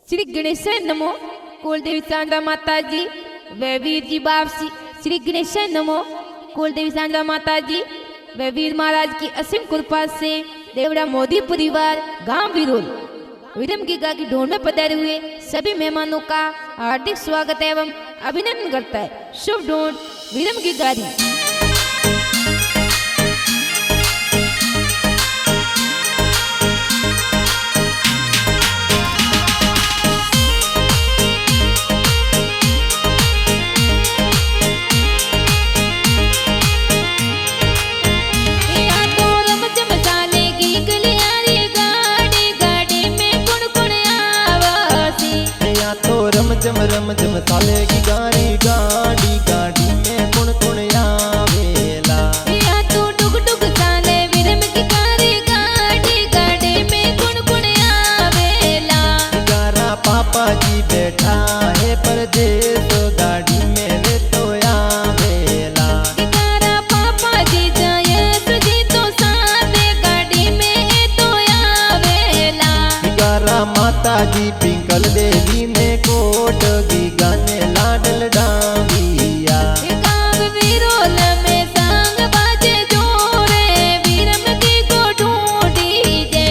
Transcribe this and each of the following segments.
श्री गणेश नमो कुलदेवी सांदा माता जी व वीर जी बापसी। श्री गणेश नमो कुलदेवी सांदा माता जी व वीर महाराज की असीम कृपा से देवड़ा मोदी परिवार गांव विरोल विरम की गा की ढोल में पधारे हुए सभी मेहमानों का हार्दिक स्वागत एवं अभिनंदन करता है। शुभ ढोल विरम की गाड़ी। रम जम साले की गाड़ी गाड़ी गाड़ी में कुण कुण आवेला। या तो डुग डुग साले विरम की गाड़ी गाड़ी गाड़ी में कुण कुण आवेला। गारा पापा जी बैठा है परदेस गाड़ी में वे तो आवेला। गारा पापा जी जाए तुझे तो साथे गाड़ी में तो आवेला। गारा माता जी पिंकल देवी में कोट की गाने लाडल डांगिया। गाँव विरोल में संग बाजे जोरे विरम की को ढूंढी जे।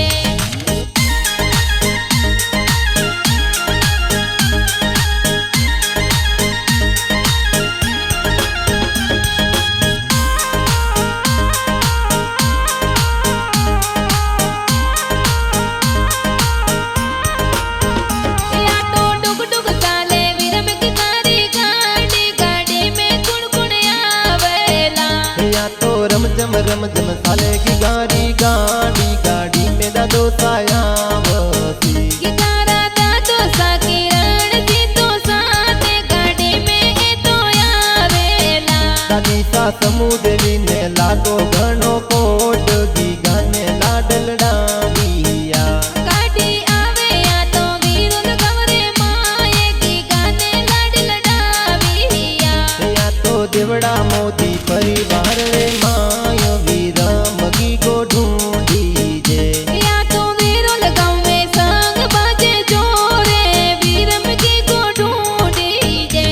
रम जम साले की गाड़ी गाड़ी गाड़ी में दादो सायावती। गारा दादो सा किरण जी तो साथे गाड़ी में तो आवेला। दादी सा समुदेवी ने लागो घणो कोट की गाने लाडल डांगिया। गाड़ी आवे या तो वीरुल गवरे माए की गाने लाडल डाविया। या तो देवड़ा मोदी परिवार रे मायो विरम की को ढूंढी जे। या तो वीरुल गाँव में संग बाजे जोरे विरम की को ढूंढी जे।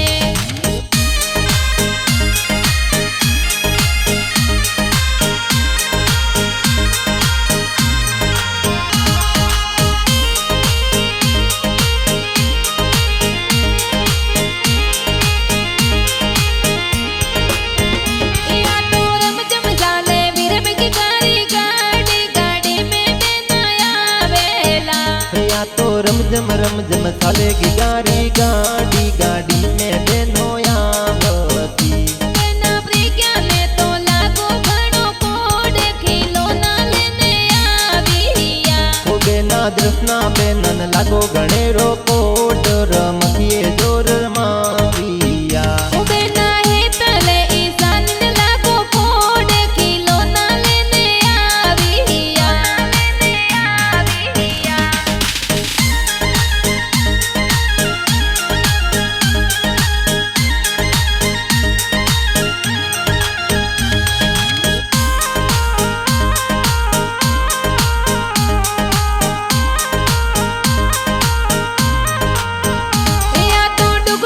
रम जम साले की गाड़ी गाड़ी गाड़ी में बेनो आवती। बेना प्रज्ञा ने तो लागो घणो कोड खिलौना लेने आविया। ओ बेना दृष्णा बेनन लागो गणेरो कोट रमखिए जोर माविया। ओ बेना हे तले ईशान ने लागो कोड खिलौना लेने आविया। या तो डुग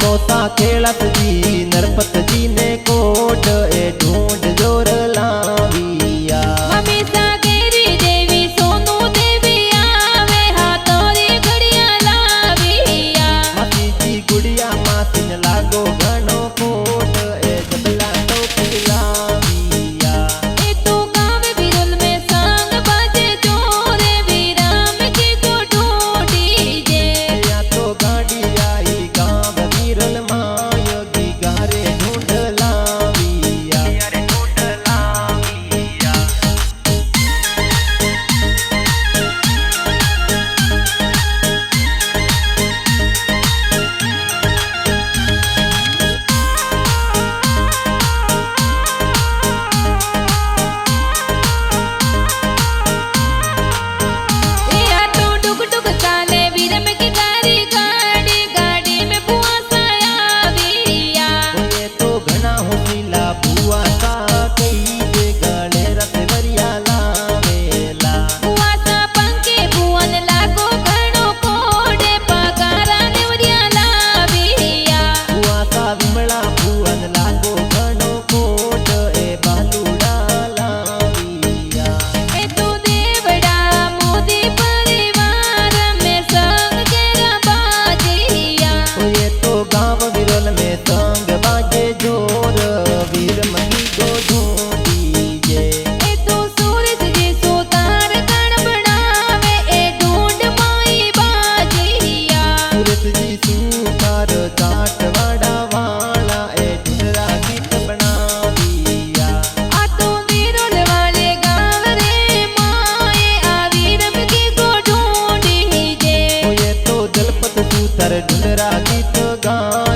मोसा केलत जी नरपत जी ने कोट ए ढूंढ जोर लाविया मम्मी सागेरी देवी सोनू देवी आवे हाथोरी घड़िया लाविया मासी जी गुड़िया मासी न लागो घणो कोट ए जबला टोपी लाविया ए तो गाँव बिरुल में संग बाजे जोरे विराम की को ढूंढी जे या तो गाड़ी आई गाँव वीरल मायोगी गारे ढूंढ लाविया अरे ढूंढ लाविया या तो डुक डुक चाले विरम की गाड़ी गाड़ी गाड़ी में बुआ सायाविया ये तो घना होशीला बुआ सा कई दे गले रत वरिया लावेला बुआ सा पंके बुअन लागो घणो कोडे पगारा नेवरिया लाविया बुआ सा विमला भुवन लागो घणो कोट ए बालूड़ा लाविया ए तो देवड़ा मोदी परिवार में संग केरा बाजिया ये तो गाँव विरल में संग बाजे जोर वीर मही को ढूंढी जे ए तो सूरज जी सोतार कण बनावे ए ढूंढ माई बाजिया सूरत जी सूतार जाट वाड़ा वाला ए ढूंढरा गीत बनाविया आ तो विरुल वाले गाँव रे माए आ वीरम की को ढूंढी जे ये तो दलपत सूतर ढूंढरा गीत गाँव